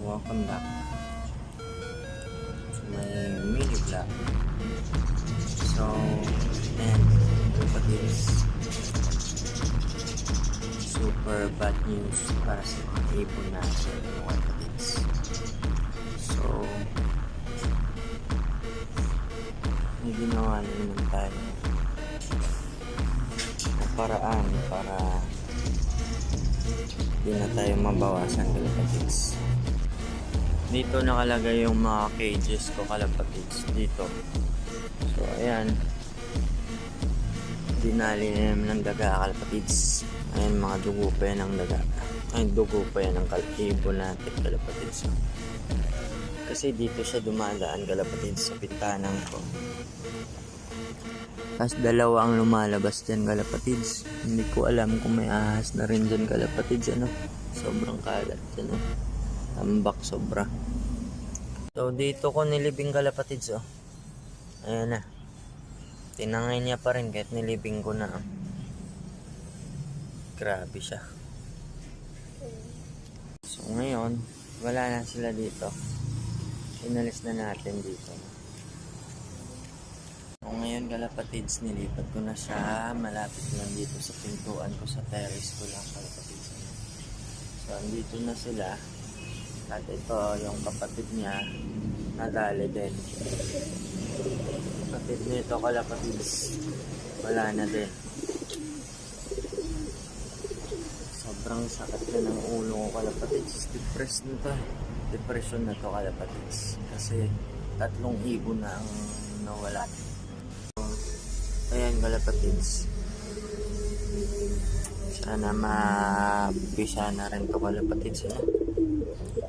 welcome back to my mini vlog. So, and kapatid, super bad news para sa mga ibon natin, mga kapatids. So, may ginawa na naman tayo na paraan para di na tayo mabawasan, kalapatids. Dito nakalagay yung mga cages ko, kalapatids, dito. So ayan, dinali na naman ng daga, kalapatids. Ayan, mga dugo pa yan ng daga. Ay, dugo pa yan ng ibon natin, kalapatids. Kasi dito siya dumadaan, kalapatids, sa pintanan ko. Tapos dalawa ang lumalabas dyan, kalapatids. Hindi ko alam kung may ahas na rin dyan, kalapatids. Ano? Sobrang kalat dyan. Tambak sobra. So dito ko nilibing, kalapatids. Ayan na. Tinangay niya pa rin kahit nilibing ko na. Grabe siya. So ngayon, wala na sila dito. Inalis na natin dito. So ngayon, kalapatids, nilipat ko na siya malapit lang dito sa pintuan ko, sa terrace ko lang, kalapatids. So andito na sila. At ito yung kapatid niya, nadali din. Kapatid nito, kalapatids, wala na din. Sobrang sakit na ng ulo ko, kalapatids. Depressed na to. Depression na to, kalapatids. Kasi 3 ibon na ang nawala. Ayan, kalapatids. Sana mapisa na rin to, kalapatids.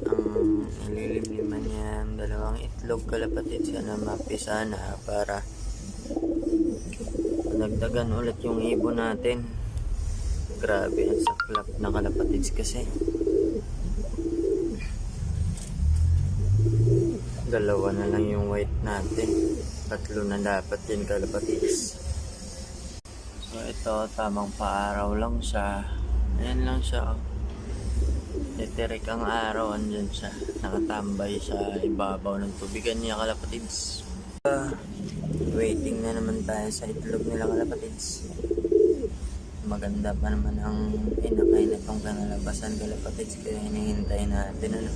Ang nililimliman niya ang 2 itlog, kalapatids. Sana mapisa na para dagdagan ulit yung ibon natin. Grabe, ang saklap na, kalapatids, kasi 2 na lang yung white natin. 3 na dapat din, kalapatids. So ito, tamang paaraw lang siya. Ayan lang siya. Titirik ang araw, andyan siya. Nakatambay sa ibabaw ng tubigan niya, kalapatids. Waiting na naman tayo sa itlog nila, kalapatids. Maganda pa naman ang pinakain na itong kanalabasan, kalapatids. Kaya hinihintay natin, ano.